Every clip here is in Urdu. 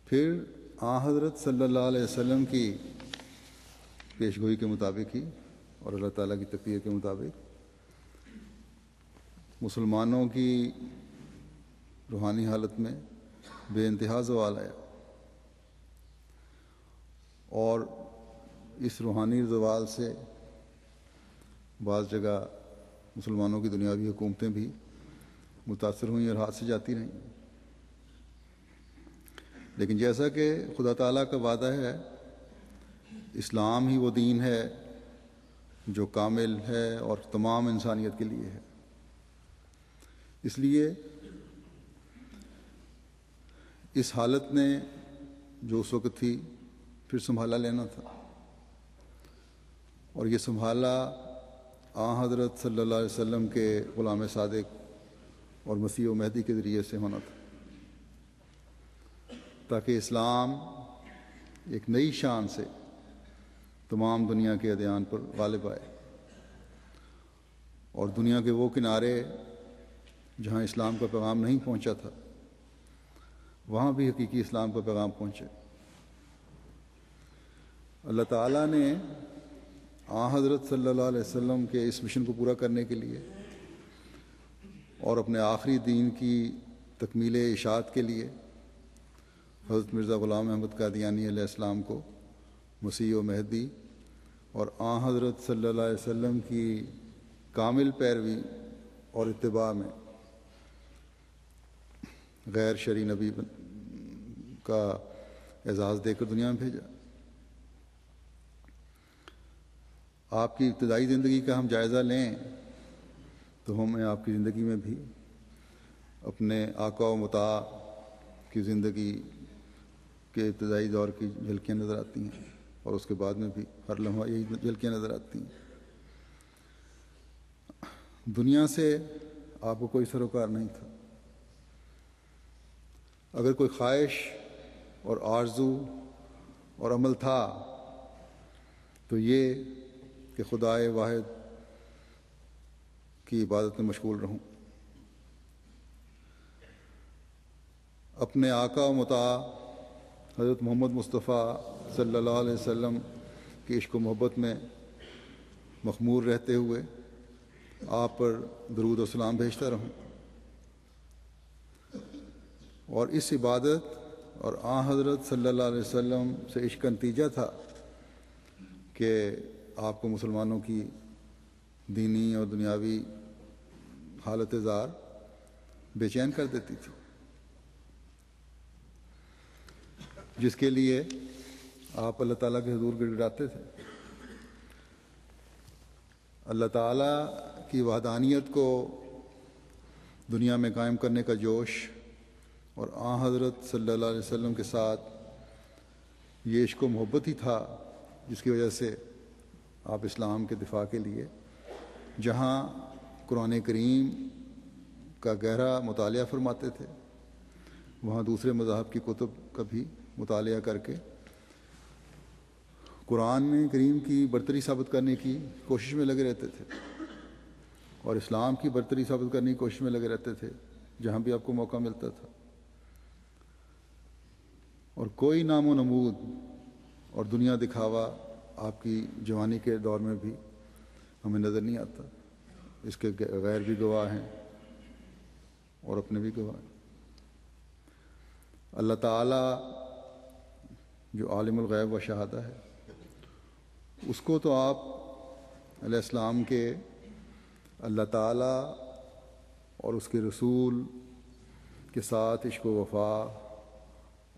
پھر حضرت صلی اللہ علیہ وسلم کی پیش گوئی کے مطابق ہی اور اللہ تعالیٰ کی تقدیر کے مطابق مسلمانوں کی روحانی حالت میں بے انتہا زوال آیا، اور اس روحانی زوال سے بعض جگہ مسلمانوں کی دنیاوی حکومتیں بھی متاثر ہوئیں اور ہاتھ سے جاتی رہیں، لیکن جیسا کہ خدا تعالیٰ کا وعدہ ہے، اسلام ہی وہ دین ہے جو کامل ہے اور تمام انسانیت کے لیے ہے۔ اس لیے اس حالت نے جو اس وقت تھی پھر سنبھالا لینا تھا، اور یہ سنبھالا حضرت صلی اللہ علیہ وسلم کے غلام صادق اور مسیح و مہدی کے ذریعے سے ہونا تھا، تاکہ اسلام ایک نئی شان سے تمام دنیا کے ادیان پر غالب آئے، اور دنیا کے وہ کنارے جہاں اسلام کا پیغام نہیں پہنچا تھا وہاں بھی حقیقی اسلام کا پیغام پہنچے۔ اللہ تعالیٰ نے حضرت صلی اللہ علیہ وسلم کے اس مشن کو پورا کرنے کے لیے اور اپنے آخری دین کی تکمیل اشاعت کے لیے حضرت مرزا غلام احمد قادیانی علیہ السلام کو مسیح و مہدی اور حضرت صلی اللہ علیہ وسلم کی کامل پیروی اور اتباع میں غیر شرعی نبی کا اعزاز دے کر دنیا میں بھیجا۔ آپ کی ابتدائی زندگی کا ہم جائزہ لیں تو ہمیں آپ کی زندگی میں بھی اپنے آقا و مطاع کی زندگی کے ابتدائی دور کی جھلکیاں نظر آتی ہیں، اور اس کے بعد میں بھی ہر لمحہ یہی جھلکیاں نظر آتی ہیں۔ دنیا سے آپ کو کوئی سروکار نہیں تھا، اگر کوئی خواہش اور آرزو اور عمل تھا تو یہ کہ خدائے واحد کی عبادت میں مشغول رہوں، اپنے آقا و مطاع حضرت محمد مصطفیٰ صلی اللہ علیہ وسلم کی عشق و محبت میں مخمور رہتے ہوئے آپ پر درود و سلام بھیجتا رہوں، اور اس عبادت اور حضرت صلی اللہ علیہ وسلم سے عشق کا نتیجہ تھا کہ آپ کو مسلمانوں کی دینی اور دنیاوی حالت زار بے چین کر دیتی تھی، جس کے لیے آپ اللہ تعالیٰ کے حضور گڑ گڑاتے تھے۔ اللہ تعالیٰ کی وحدانیت کو دنیا میں قائم کرنے کا جوش اور حضرت صلی اللہ علیہ وسلم کے ساتھ یہ عشق و محبت ہی تھا جس کی وجہ سے آپ اسلام کے دفاع کے لیے جہاں قرآن کریم کا گہرا مطالعہ فرماتے تھے وہاں دوسرے مذاہب کی کتب کا بھی مطالعہ کر کے قرآن کریم کی برتری ثابت کرنے کی کوشش میں لگے رہتے تھے، اور اسلام کی برتری ثابت کرنے کی کوشش میں لگے رہتے تھے جہاں بھی آپ کو موقع ملتا تھا، اور کوئی نام و نمود اور دنیا دکھاوا آپ کی جوانی کے دور میں بھی ہمیں نظر نہیں آتا۔ اس کے غیر بھی گواہ ہیں اور اپنے بھی گواہ ہیں۔ اللہ تعالیٰ جو عالم الغیب و شہادہ ہے اس کو تو آپ علیہ السلام کے اللہ تعالیٰ اور اس کے رسول کے ساتھ عشق و وفا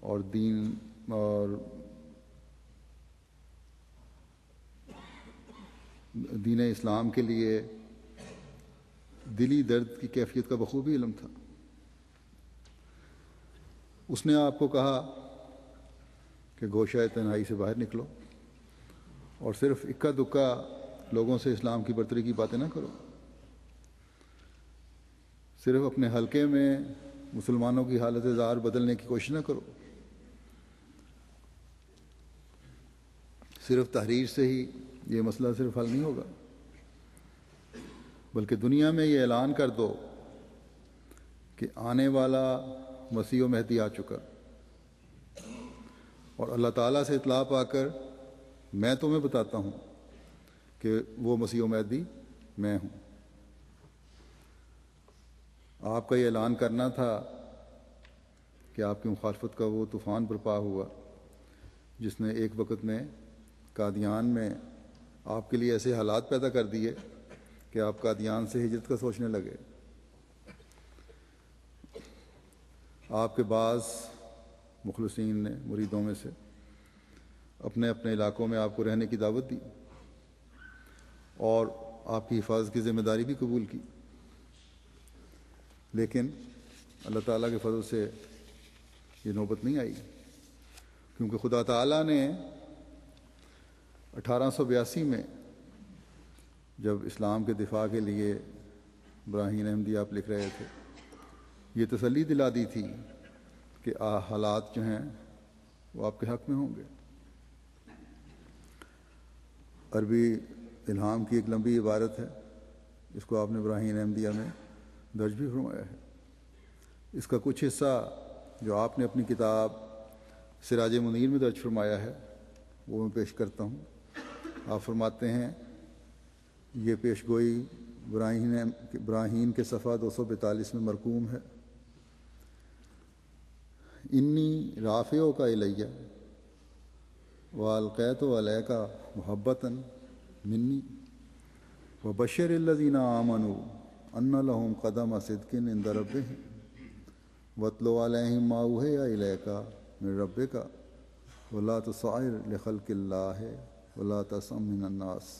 اور دین اور دین اسلام کے لیے دلی درد کی کیفیت کا بخوبی علم تھا۔ اس نے آپ کو کہا کہ گوشہ تنہائی سے باہر نکلو اور صرف اکا دکا لوگوں سے اسلام کی برتری کی باتیں نہ کرو، صرف اپنے حلقے میں مسلمانوں کی حالت زار بدلنے کی کوشش نہ کرو، صرف تحریر سے ہی یہ مسئلہ صرف حل نہیں ہوگا، بلکہ دنیا میں یہ اعلان کر دو کہ آنے والا مسیح و مہدی آ چکا، اور اللہ تعالیٰ سے اطلاع پا کر میں تمہیں بتاتا ہوں کہ وہ مسیح مہدی میں ہوں۔ آپ کا یہ اعلان کرنا تھا کہ آپ کی مخالفت کا وہ طوفان برپا ہوا جس نے ایک وقت میں قادیان میں آپ کے لیے ایسے حالات پیدا کر دیے کہ آپ قادیان سے ہجرت کا سوچنے لگے۔ آپ کے بعض مخلصین نے مریدوں میں سے اپنے اپنے علاقوں میں آپ کو رہنے کی دعوت دی اور آپ کی حفاظت کی ذمہ داری بھی قبول کی، لیکن اللہ تعالیٰ کے فضل سے یہ نوبت نہیں آئی، کیونکہ خدا تعالیٰ نے 1882 میں جب اسلام کے دفاع کے لیے براہین احمدی آپ لکھ رہے تھے، یہ تسلی دلا دی تھی کہ حالات جو ہیں وہ آپ کے حق میں ہوں گے۔ عربی الہام کی ایک لمبی عبارت ہے، اس کو آپ نے براہین احمدیہ میں درج بھی فرمایا ہے۔ اس کا کچھ حصہ جو آپ نے اپنی کتاب سراج منیر میں درج فرمایا ہے وہ میں پیش کرتا ہوں۔ آپ فرماتے ہیں، یہ پیش گوئی براہین کے صفحہ 242 میں مرقوم ہے۔ انی رافعو کا الیہ والقیت علیک محبتا منی وبشر الذین آمنوا ان لهم قدم صدق عند ربهم واتلو علیہم ما اوحی الیک من ربک ولا تصعر لخلق اللہ ولا تسأم من الناس۔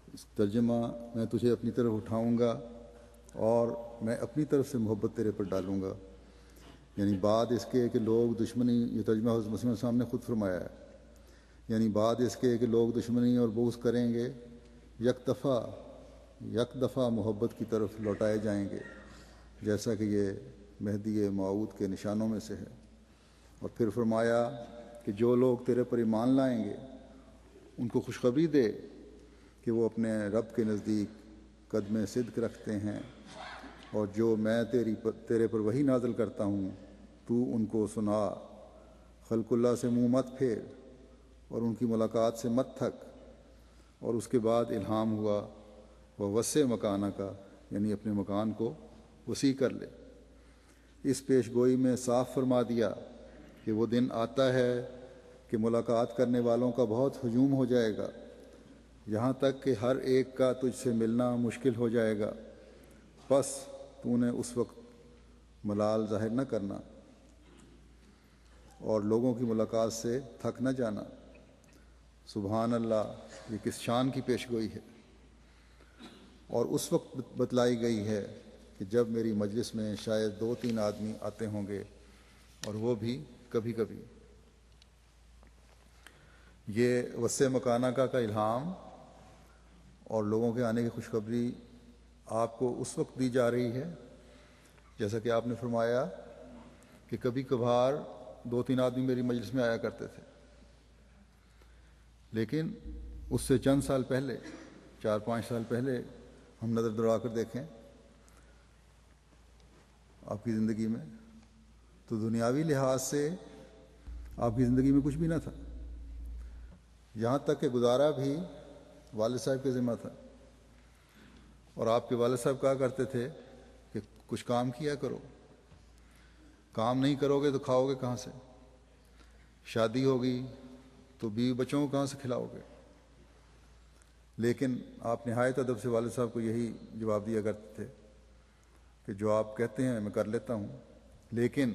اس ترجمہ، میں تجھے اپنی طرف اٹھاؤں گا اور میں اپنی طرف سے محبت تیرے پر ڈالوں گا، یعنی بعد اس کے کہ لوگ دشمنی، یہ ترجمہ حضرت مسیح السلام نے خود فرمایا ہے، یعنی بعد اس کے کہ لوگ دشمنی اور بغض کریں گے، یک دفعہ محبت کی طرف لوٹائے جائیں گے، جیسا کہ یہ مہدی موعود کے نشانوں میں سے ہے۔ اور پھر فرمایا کہ جو لوگ تیرے پر ایمان لائیں گے ان کو خوشخبری دے کہ وہ اپنے رب کے نزدیک قدم صدق رکھتے ہیں، اور جو میں تیرے پر وحی نازل کرتا ہوں تو ان کو سنا، خلق اللہ سے منہ مت پھیر اور ان کی ملاقات سے مت تھک۔ اور اس کے بعد الہام ہوا وہ وسع مکانہ کا، یعنی اپنے مکان کو وسیع کر لے۔ اس پیش گوئی میں صاف فرما دیا کہ وہ دن آتا ہے کہ ملاقات کرنے والوں کا بہت ہجوم ہو جائے گا، یہاں تک کہ ہر ایک کا تجھ سے ملنا مشکل ہو جائے گا، بس تو نے اس وقت ملال ظاہر نہ کرنا اور لوگوں کی ملاقات سے تھک نہ جانا۔ سبحان اللہ، یہ کس شان کی پیش گوئی ہے! اور اس وقت بتلائی گئی ہے کہ جب میری مجلس میں شاید 2-3 آدمی آتے ہوں گے، اور وہ بھی کبھی کبھی۔ یہ وسع مکانہ کا الہام اور لوگوں کے آنے کی خوشخبری آپ کو اس وقت دی جا رہی ہے، جیسا کہ آپ نے فرمایا کہ کبھی کبھار 2-3 آدمی میری مجلس میں آیا کرتے تھے، لیکن اس سے چند سال پہلے، 4-5 سال پہلے ہم نظر دوڑا کر دیکھیں آپ کی زندگی میں، تو دنیاوی لحاظ سے آپ کی زندگی میں کچھ بھی نہ تھا، یہاں تک کہ گزارا بھی والد صاحب کے ذمہ تھا، اور آپ کے والد صاحب کہا کرتے تھے کہ کچھ کام کیا کرو، کام نہیں کرو گے تو کھاؤ گے کہاں سے، شادی ہوگی تو بیوی بچوں کو کہاں سے کھلاؤ گے۔ لیکن آپ نہایت ادب سے والد صاحب کو یہی جواب دیا کرتے تھے کہ جو آپ کہتے ہیں میں کر لیتا ہوں، لیکن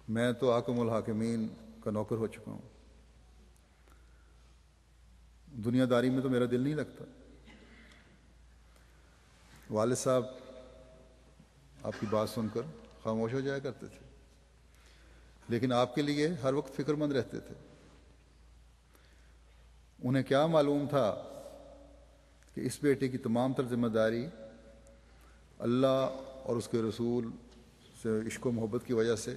میں تو حاکم الحاکمین کا نوکر ہو چکا ہوں، دنیا داری میں تو میرا دل نہیں لگتا۔ والد صاحب آپ کی بات سن کر خاموش ہو جایا کرتے تھے، لیکن آپ کے لیے ہر وقت فکر مند رہتے تھے۔ انہیں کیا معلوم تھا کہ اس بیٹے کی تمام تر ذمہ داری اللہ اور اس کے رسول سے عشق و محبت کی وجہ سے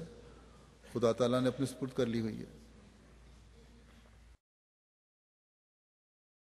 خدا تعالیٰ نے اپنے سپرد کر لی ہوئی ہے۔